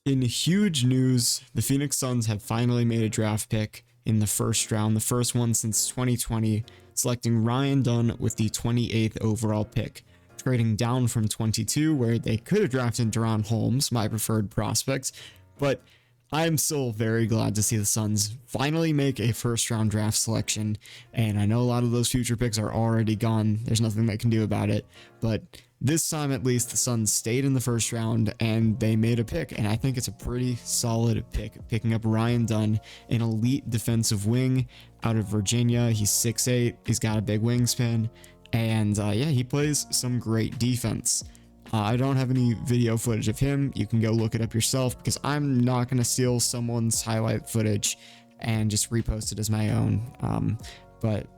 In huge news, the Phoenix Suns have finally made a draft pick in the first round, the first one since 2020, selecting RYAN DUNN with the 28th overall pick, trading down from 22, where they could have drafted Deron Holmes, my preferred prospect, but I'm still very glad to see the Suns finally make a first round draft selection, and I know a lot of those future picks are already gone. There's nothing they can do about it, but this time at least the Suns stayed in the first round and they made a pick, and I think it's a pretty solid pick, picking up RYAN DUNN, an elite defensive wing out of Virginia. He's 6'8", he's got a big wingspan, and yeah, he plays some great defense. I don't have any video footage of him. You can go look it up yourself because I'm not going to steal someone's highlight footage and just repost it as my own.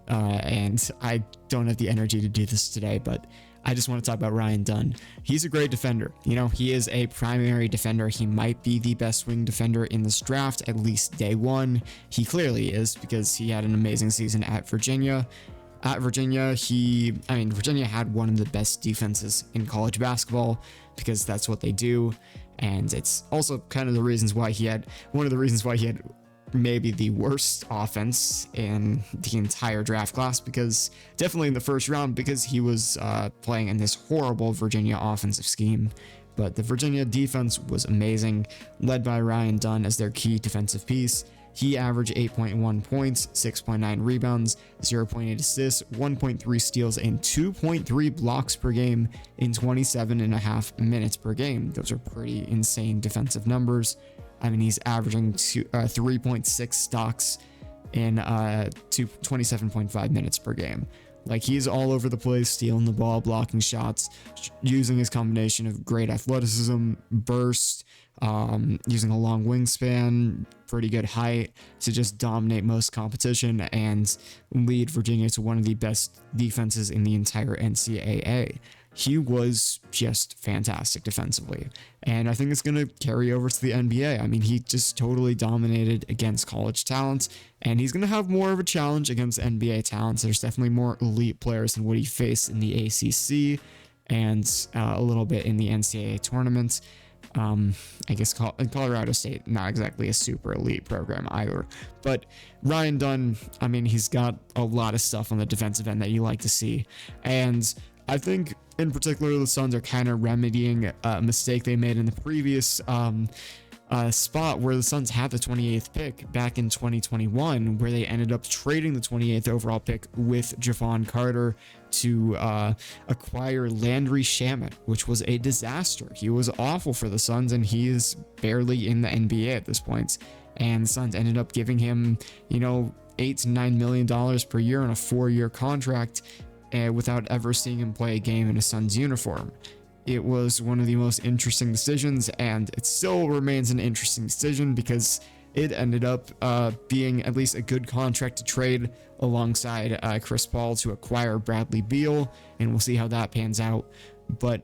And I don't have the energy to do this today, but I just want to talk about RYAN DUNN. He's a great defender. You know, he is a primary defender. He might be the best wing defender in this draft, at least day one. He clearly is because he had an amazing season at Virginia. At Virginia, Virginia had one of the best defenses in college basketball because that's what they do. And it's also kind of one of the reasons why he had maybe the worst offense in the entire draft class, because definitely in the first round, because he was playing in this horrible Virginia offensive scheme. But the Virginia defense was amazing, led by RYAN DUNN as their key defensive piece. He averaged 8.1 points, 6.9 rebounds, 0.8 assists, 1.3 steals, and 2.3 blocks per game in 27.5 minutes per game. Those are pretty insane defensive numbers. I mean, he's averaging 3.6 stocks in 27.5 minutes per game. Like, he's all over the place, stealing the ball, blocking shots, using his combination of great athleticism, burst, using a long wingspan, pretty good height to just dominate most competition and lead Virginia to one of the best defenses in the entire NCAA. He was just fantastic defensively, and I think it's going to carry over to the NBA. I mean, he just totally dominated against college talent, and he's going to have more of a challenge against NBA talents. There's definitely more elite players than what he faced in the ACC and a little bit in the NCAA tournament. I guess Colorado State, not exactly a super elite program either. But RYAN DUNN, I mean, he's got a lot of stuff on the defensive end that you like to see. And I think in particular, the Suns are kind of remedying a mistake they made in the previous spot where the Suns had the 28th pick back in 2021, where they ended up trading the 28th overall pick with Javon Carter to acquire Landry Shamet, which was a disaster. He was awful for the Suns, and he is barely in the NBA at this point. And the Suns ended up giving him, $8 to $9 million per year on a 4-year contract without ever seeing him play a game in a Suns uniform. It was one of the most interesting decisions, and it still remains an interesting decision because it ended up being at least a good contract to trade alongside Chris Paul to acquire Bradley Beal, and we'll see how that pans out. But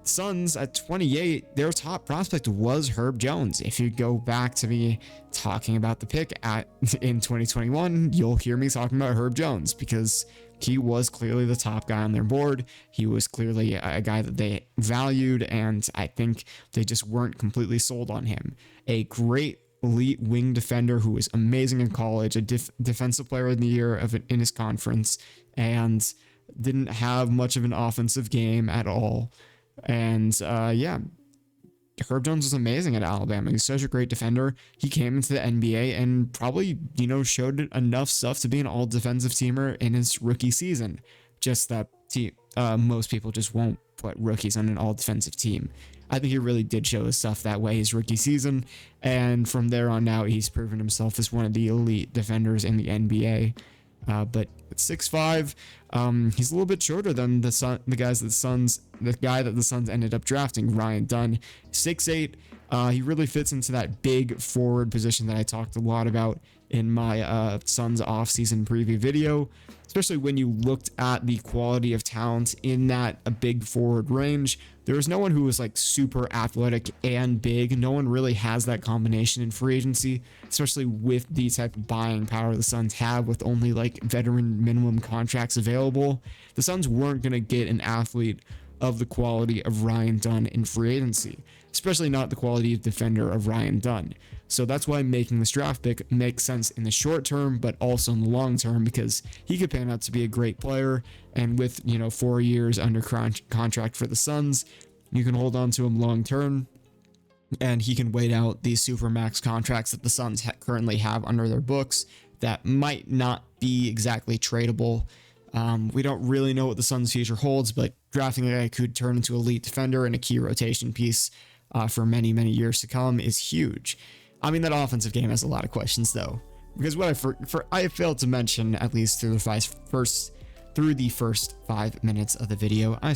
Suns at 28, their top prospect was Herb Jones. If you go back to me talking about the pick in 2021, you'll hear me talking about Herb Jones because he was clearly the top guy on their board. He was clearly a guy that they valued, and I think they just weren't completely sold on him. A great elite wing defender who was amazing in college, a defensive player of the year in his conference, and didn't have much of an offensive game at all. And Herb Jones was amazing at Alabama. He's such a great defender. He came into the NBA and probably, showed enough stuff to be an all-defensive teamer in his rookie season. Just that most people just won't put rookies on an all-defensive team. I think he really did show his stuff that way his rookie season, and from there on out, he's proven himself as one of the elite defenders in the NBA. But at 6'5", he's a little bit shorter than the guy that the Suns ended up drafting, RYAN DUNN. 6'8", he really fits into that big forward position that I talked a lot about in my Suns offseason preview video, especially when you looked at the quality of talent in that a big forward range. There was no one who was like super athletic and big. No one really has that combination in free agency, especially with the type of buying power the Suns have with only like veteran minimum contracts available. The Suns weren't going to get an athlete of the quality of RYAN DUNN in free agency. especially not the quality of defender of Ryan Dunn. So that's why making this draft pick makes sense in the short term, but also in the long term, because he could pan out to be a great player. And with, 4 years under contract for the Suns, you can hold on to him long term, and he can wait out these super max contracts that the Suns currently have under their books that might not be exactly tradable. We don't really know what the Suns' future holds, but drafting a guy who could turn into elite defender and a key rotation piece for many, many years to come is huge. I mean, that offensive game has a lot of questions, though, because what I failed to mention, at least through the first 5 minutes of the video. I'm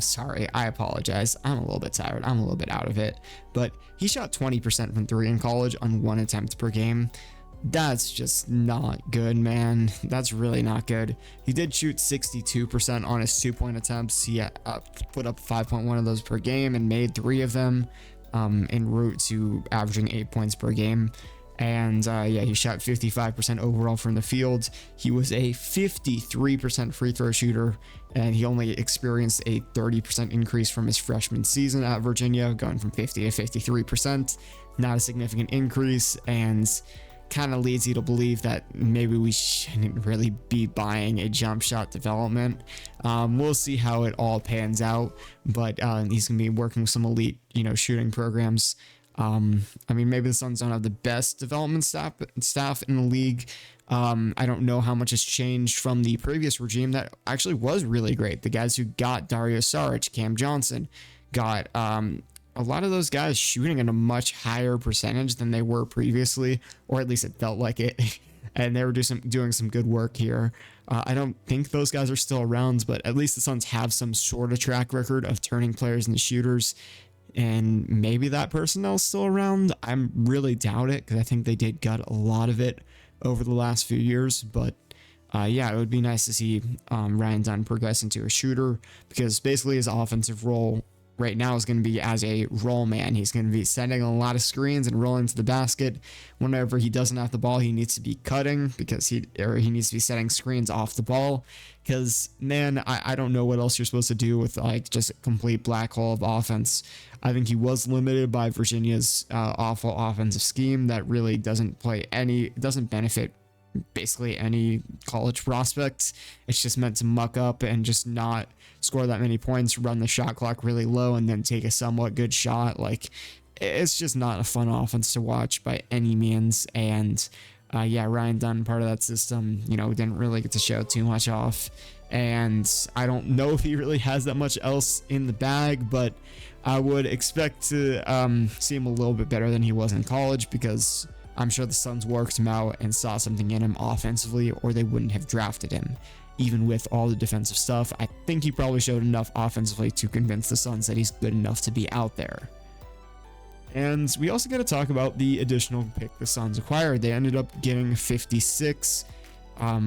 sorry. I apologize. I'm a little bit tired. I'm a little bit out of it. But he shot 20% from 3 in college on 1 attempt per game. That's just not good, man. That's really not good. He did shoot 62% on his 2-point attempts. He put up 5.1 of those per game and made 3 of them en route to averaging 8 points per game. And he shot 55% overall from the field. He was a 53% free throw shooter, and he only experienced a 30% increase from his freshman season at Virginia, going from 50 to 53%. Not a significant increase, and kind of leads you to believe that maybe we shouldn't really be buying a jump shot development. We'll see how it all pans out, but he's going to be working with some elite, shooting programs. I mean, maybe the Suns don't have the best development staff in the league. I don't know how much has changed from the previous regime that actually was really great. The guys who got Dario Saric, Cam Johnson, got a lot of those guys shooting at a much higher percentage than they were previously, or at least it felt like it. And they were doing some good work here. I don't think those guys are still around, but at least the Suns have some sort of track record of turning players into shooters. And maybe that personnel's still around. I really doubt it, because I think they did gut a lot of it over the last few years. But it would be nice to see Ryan Dunn progress into a shooter, because basically his offensive role right now is going to be as a roll man. He's going to be sending a lot of screens and rolling to the basket. Whenever he doesn't have the ball, he needs to be cutting, because he needs to be setting screens off the ball. Because, man, I don't know what else you're supposed to do with just a complete black hole of offense. I think he was limited by Virginia's awful offensive scheme that really doesn't benefit basically any college prospect. It's just meant to muck up and just not score that many points, run the shot clock really low, and then take a somewhat good shot. It's just not a fun offense to watch by any means. And Ryan Dunn, part of that system, didn't really get to show too much off. And I don't know if he really has that much else in the bag, but I would expect to see him a little bit better than he was in college, because I'm sure the Suns worked him out and saw something in him offensively, or they wouldn't have drafted him. Even with all the defensive stuff, I think he probably showed enough offensively to convince the Suns that he's good enough to be out there. And we also got to talk about the additional pick the Suns acquired. They ended up getting 56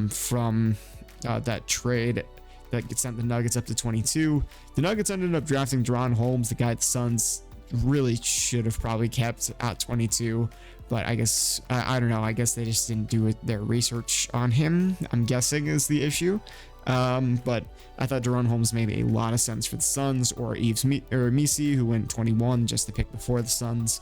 from that trade that sent the Nuggets up to 22. The Nuggets ended up drafting RYAN Holmes, the guy the Suns really should have probably kept at 22. But I guess, I don't know, I guess they just didn't do their research on him, I'm guessing, is the issue. But I thought RYAN Holmes made a lot of sense for the Suns, or Misi, who went 21 just the pick before the Suns.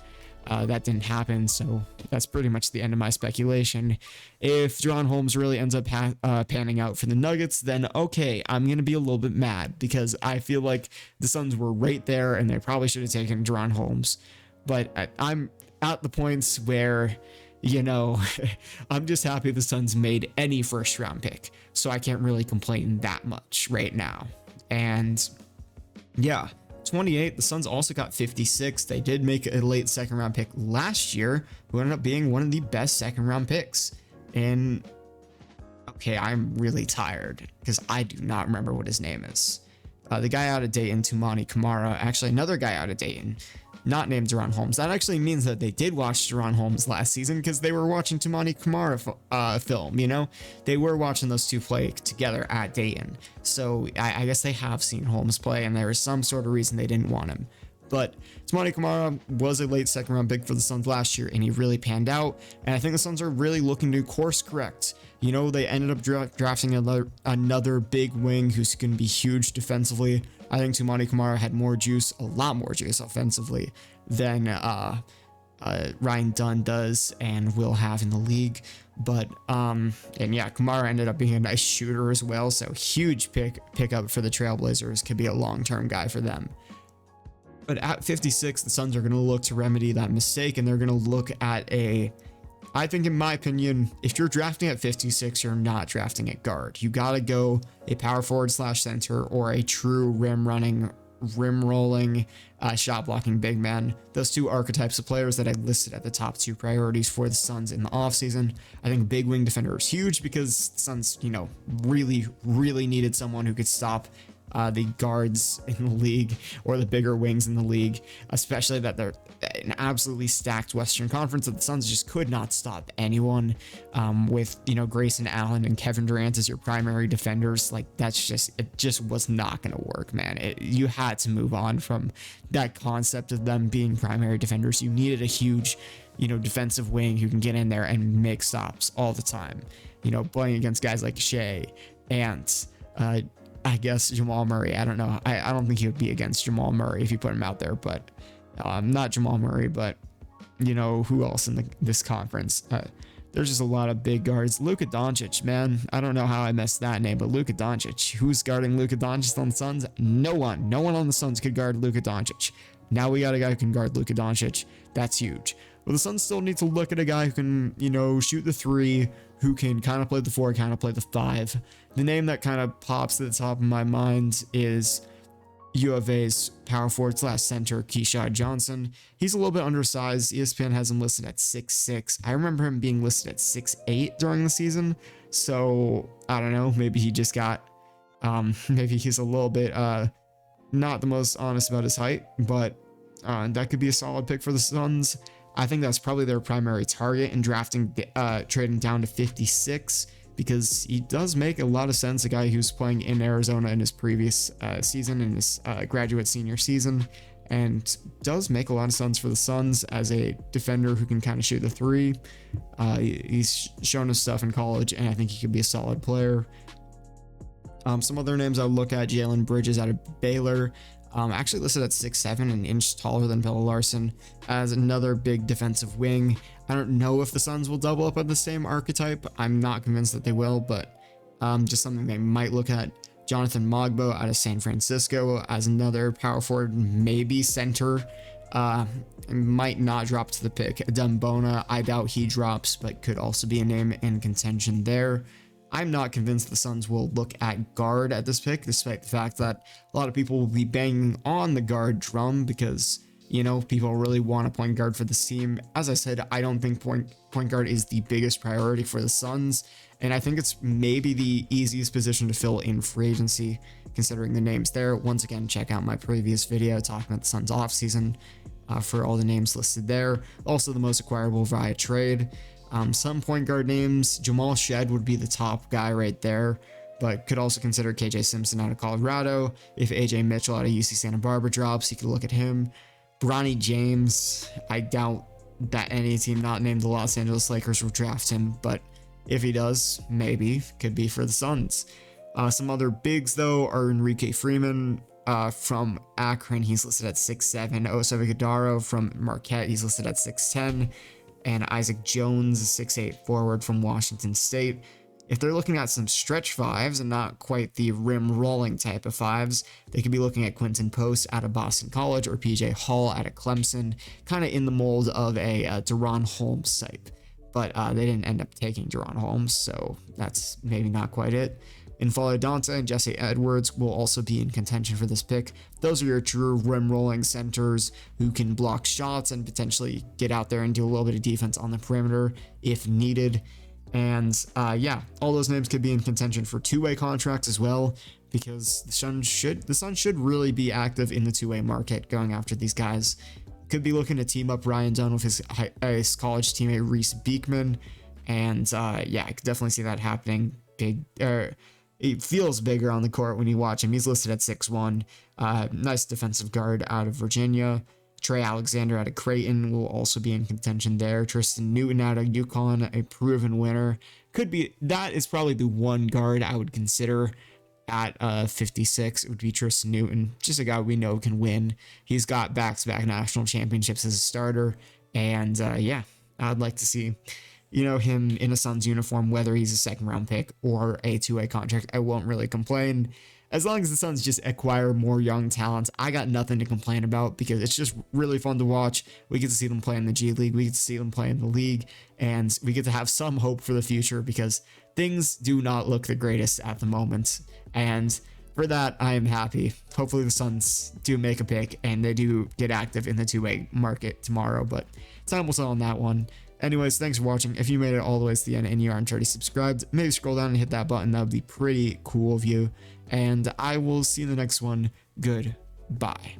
That didn't happen, so that's pretty much the end of my speculation. If RYAN Holmes really ends up panning out for the Nuggets, then okay, I'm going to be a little bit mad, because I feel like the Suns were right there, and they probably should have taken RYAN Holmes. But I'm at the points where, I'm just happy the Suns made any first round pick, so I can't really complain that much right now. And 28, the Suns also got 56. They did make a late second round pick last year, who ended up being one of the best second round picks. And I'm really tired, because I do not remember what his name is. The guy out of Dayton, Toumani Camara, actually another guy out of Dayton, not named RYAN Holmes. That actually means that they did watch RYAN Holmes last season, because they were watching Toumani Camara film, They were watching those two play together at Dayton. So I guess they have seen Holmes play, and there was some sort of reason they didn't want him. But Toumani Camara was a late second round pick for the Suns last year, and he really panned out. And I think the Suns are really looking to course correct. You know, they ended up drafting another big wing who's going to be huge defensively. I think Toumani Camara had more juice, a lot more juice offensively than RYAN DUNN does and will have in the league. But and yeah, Camara ended up being a nice shooter as well, so huge pickup for the Trailblazers. Could be a long-term guy for them. But at 56, the Suns are going to look to remedy that mistake, and they're going to look at I think, in my opinion, if you're drafting at 56, you're not drafting at guard. You got to go a power forward / center or a true rim rolling, shot blocking big man. Those two archetypes of players that I listed at the top 2 priorities for the Suns in the offseason. I think big wing defender is huge because the Suns, you know, really needed someone who could stop the guards in the league or the bigger wings in the league, especially that they're an absolutely stacked Western Conference that the Suns just could not stop anyone with, you know, Grayson Allen and Kevin Durant as your primary defenders. Like, it just was not going to work, man. You had to move on from that concept of them being primary defenders. You needed a huge, you know, defensive wing who can get in there and make stops all the time, you know, playing against guys like Shea and I guess Jamal Murray. I don't know. I don't think he would be against Jamal Murray if you put him out there, but not Jamal Murray, but you know, who else in this conference? There's just a lot of big guards. Luka Doncic, man. I don't know how I messed that name, but Luka Doncic. Who's guarding Luka Doncic on the Suns? No one. No one on the Suns could guard Luka Doncic. Now we got a guy who can guard Luka Doncic. That's huge. But the Suns still need to look at a guy who can, you know, shoot the 3, who can kind of play the 4, kind of play the 5. The name that kind of pops to the top of my mind is U of A's power forward / center, Keyshawn Johnson. He's a little bit undersized. ESPN has him listed at 6'6". I remember him being listed at 6'8" during the season. So I don't know. Maybe he just got, maybe he's a little bit not the most honest about his height, but that could be a solid pick for the Suns. I think that's probably their primary target in drafting, trading down to 56, because he does make a lot of sense. A guy who's playing in Arizona in his previous season, in his graduate senior season, and does make a lot of sense for the Suns as a defender who can kind of shoot the 3. He's shown his stuff in college, and I think he could be a solid player. Some other names I would look at: Jalen Bridges out of Baylor. Actually listed at 6'7", an inch taller than Bill Larson, as another big defensive wing. I don't know if the Suns will double up on the same archetype. I'm not convinced that they will, but just something they might look at. Jonathan Mogbo out of San Francisco as another power forward, maybe center. Might not drop to the pick. Dembona, I doubt he drops, but could also be a name in contention there. I'm not convinced the Suns will look at guard at this pick, despite the fact that a lot of people will be banging on the guard drum because, you know, people really want a point guard for this team. As I said, I don't think point guard is the biggest priority for the Suns, and I think it's maybe the easiest position to fill in free agency, considering the names there. Once again, check out my previous video talking about the Suns offseason for all the names listed there. Also, the most acquirable via trade. Some point guard names: Jamal Shed would be the top guy right there, but could also consider KJ Simpson out of Colorado. If AJ Mitchell out of UC Santa Barbara drops, you could look at him. Bronny James, I doubt that any team not named the Los Angeles Lakers will draft him, but if he does, maybe. Could be for the Suns. Some other bigs, though, are Enrique Freeman from Akron. He's listed at 6'7". Oso Ighodaro from Marquette. He's listed at 6'10". And Isaac Jones, a 6'8" forward from Washington State. If they're looking at some stretch 5s and not quite the rim rolling type of 5s, they could be looking at Quinton Post out of Boston College or PJ Hall out of Clemson, kind of in the mold of a Deron Holmes type. But they didn't end up taking Deron Holmes, so that's maybe not quite it. N'Faly Dante and Jesse Edwards will also be in contention for this pick. Those are your true rim-rolling centers who can block shots and potentially get out there and do a little bit of defense on the perimeter if needed. And yeah, all those names could be in contention for two-way contracts as well, because the Suns should really be active in the two-way market going after these guys. Could be looking to team up RYAN DUNN with his college teammate Reese Beekman, and yeah, I could definitely see that happening. he feels bigger on the court when you watch him. He's listed at 6'1". Nice defensive guard out of Virginia. Trey Alexander out of Creighton will also be in contention there. Tristan Newton out of UConn, a proven winner. That is probably the one guard I would consider at 56. It would be Tristan Newton, just a guy we know can win. He's got back-to-back national championships as a starter. And yeah, I'd like to see, him in a Suns uniform, whether he's a second-round pick or a two-way contract. I won't really complain. As long as the Suns just acquire more young talent, I got nothing to complain about because it's just really fun to watch. We get to see them play in the G League. We get to see them play in the league. And we get to have some hope for the future because things do not look the greatest at the moment. And for that, I am happy. Hopefully the Suns do make a pick and they do get active in the two-way market tomorrow. But time will tell on that one. Anyways, thanks for watching. If you made it all the way to the end and you aren't already subscribed, maybe scroll down and hit that button. That would be pretty cool of you. And I will see you in the next one. Goodbye.